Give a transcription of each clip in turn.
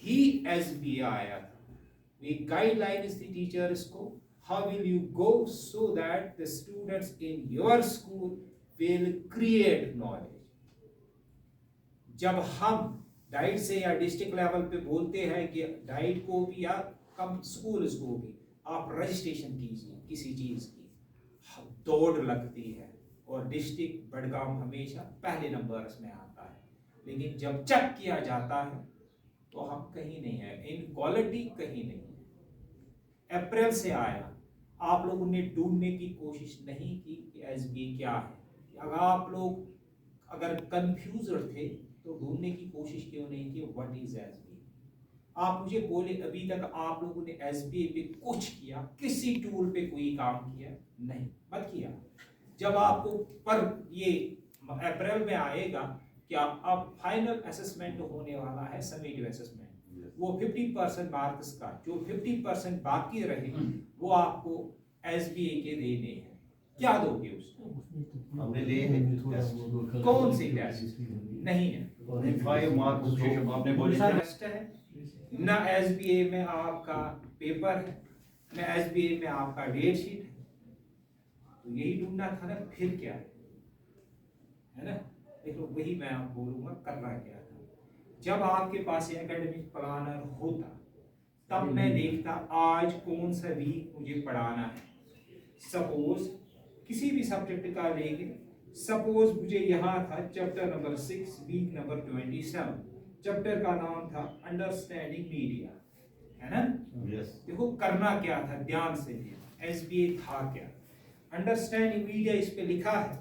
ही SBA आया था, we guidelines the teachers को, how will you go so that the students in your school will create knowledge. जब हम diet से या डिस्ट्रिक्ट लेवल पे बोलते हैं कि डाइट को भी या कम स्कूल्स को भी आप रजिस्ट्रेशन कीजिए किसी चीज की, दौड़ लगती है और डिस्ट्रिक्ट बड़गाम हमेशा पहले नंबर्स में आता है, लेकिन जब चेक किया जाता है तो हम कहीं नहीं है, इन क्वालिटी कहीं नहीं है। अप्रैल से आया, आप लोगों ने ढूंढने की कोशिश नहीं की कि SBA क्या है। अगर आप लोग अगर कंफ्यूज्ड थे तो ढूंढने की कोशिश क्यों नहीं की व्हाट इज SBA। आप मुझे बोले अभी तक आप लोगों ने SBA पे कुछ किया, किसी टूल पे कोई काम किया नहीं, मत किया। जब आपको पर ये अप्रैल में आएगा कि आप फाइनल असेसमेंट होने वाला है, समेटिव असेसमेंट, वो 50% मार्क्स का जो 50% बाकी रहे वो आपको SBA के देने हैं। क्या दोगे उसको? हमने लिए हैं। कौन से टेस्ट? नहीं है, 5 मार्क्स जो आपने बोले टेस्ट है ना, SBA में आपका पेपर है ना, SBA में आपका डेट शीट है। तो यही ढूंढना था ना, फिर क्या है ना। देखो वही मैं आपको बोलूंगा करना क्या था। जब आपके पास एकेडमिक प्लानर होता तब मैं देखता आज कौन सा वीक मुझे पढ़ाना है। सपोज किसी भी सब्जेक्ट का लेंगे, सपोज मुझे यहाँ था chapter number 6 week number 27, chapter का नाम था अंडरस्टैंडिंग मीडिया, है ना। देखो करना क्या था, ध्यान से देखो SBA था क्या। अंडरस्टैंडिंग मीडिया इस पे लिखा है,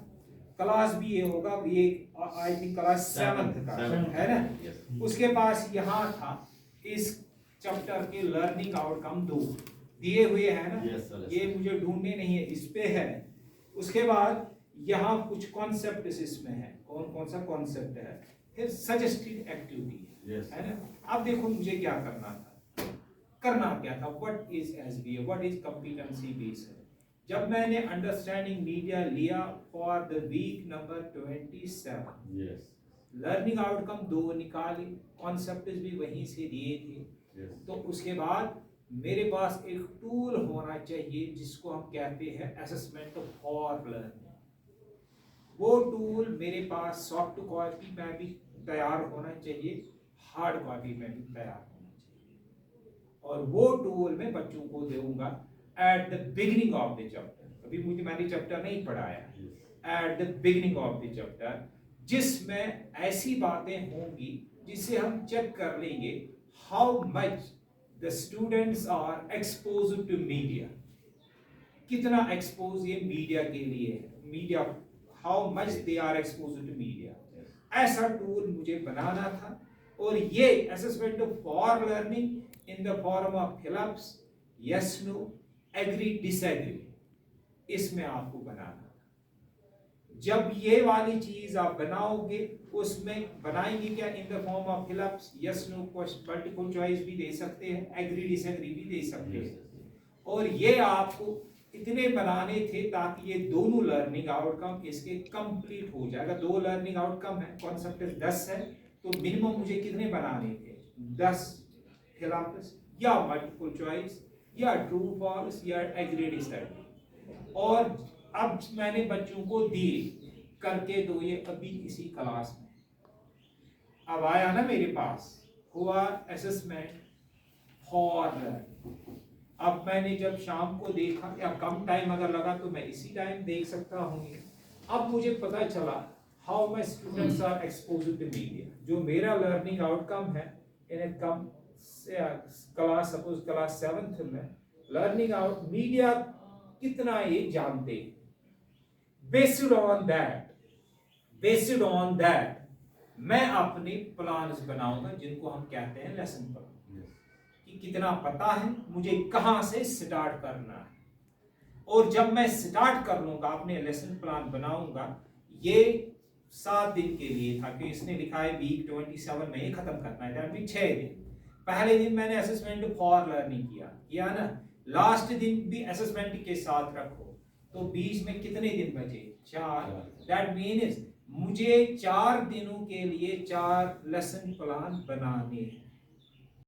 क्लास भी ये होगा, ये आई थिंक क्लास 7th का है ना। उसके पास यहाँ था इस चैप्टर के लर्निंग आउटकम 2 दिए हुए हैं ना, ये मुझे ढूंढने नहीं है, इस पे है। उसके बाद यहाँ कुछ कॉन्सेप्ट इसमें है, कौन कौन सा कॉन्सेप्ट है, फिर सजेस्टेड एक्टिविटी है ना। अब देखो मुझे क्या करना था, करना क्या था, what is SBA, what is competency based. जब मैंने अंडरस्टैंडिंग मीडिया लिया for the week number 27, learning outcome 2 निकाले, कॉन्सेप्ट भी वहीं से दिए थे। तो उसके बाद मेरे पास एक टूल होना चाहिए जिसको हम कहते हैं असेसमेंट फॉर लर्निंग। वो टूल मेरे पास सॉफ्ट कॉपी में भी तैयार होना चाहिए, हार्ड कॉपी में भी तैयार होना चाहिए, और वो टूल मैं बच्चों को दूंगा at the beginning of the chapter. अभी मुझे मैंने चैप्टर नहीं पढ़ाया, at the beginning of the chapter, जिसमें ऐसी बातें होंगी जिससे हम चेक कर लेंगे how much the students are exposed to media, कितना एक्सपोज ये मीडिया के लिए है, media how much they are exposed to media. ऐसा टूल मुझे बनाना था, और ये assessment for learning in the form of fill ups, yes no, agree disagree, इसमें आपको बनाना था। जब ये वाली चीज आप बनाओगे, उसमें बनाएंगे क्या, in the form of fill ups, yes no, multiple choice भी दे सकते हैं, एग्री डिसएग्री भी दे सकते हैं। और ये आपको इतने बनाने थे ताकि ये दोनों लर्निंग आउटकम इसके कंप्लीट हो जाएगा। 2 लर्निंग आउटकम है, कॉन्सेप्ट 10 है, तो मिनिमम मुझे कितने बनाने थे, 10 फिलअप्स या मल्टीपल चॉइस या ट्रू फॉल्स या एग्री डिसएग्री। और अब मैंने बच्चों को दिए करके दो, ये अभी इसी क्लास में अब आया ना मेरे पास, हुआ असेसमेंट फॉर लर्निंग। अब मैंने जब शाम को देखा, या कम टाइम अगर लगा तो मैं इसी टाइम देख सकता हूँ। अब मुझे पता चला how my students are exposed to media. जो मेरा लर्निंग आउटकम है इन कम क्लास, सपोज क्लास 7th में, लर्निंग आउट मीडिया कितना ये जानते हैं। बेस्ड ऑन दैट मैं अपने प्लान्स बनाऊंगा जिनको हम कहते हैं लेसन प्लान, कि कितना पता है मुझे कहां से स्टार्ट करना है। और जब मैं स्टार्ट कर लूंगा अपने लेसन प्लान बनाऊंगा, ये 7 दिन के लिए था कि इसने लिखा है वीक 27 में ये खत्म करना है, यानी 6 दिन। पहले दिन मैंने असेसमेंट फॉर लर्निंग किया ना, लास्ट दिन भी असेसमेंट के साथ रखो, तो बीच में कितने दिन बचे, 4। दैट मीन्स मुझे 4 दिनों के लिए 4 लेसन प्लान बनाने हैं।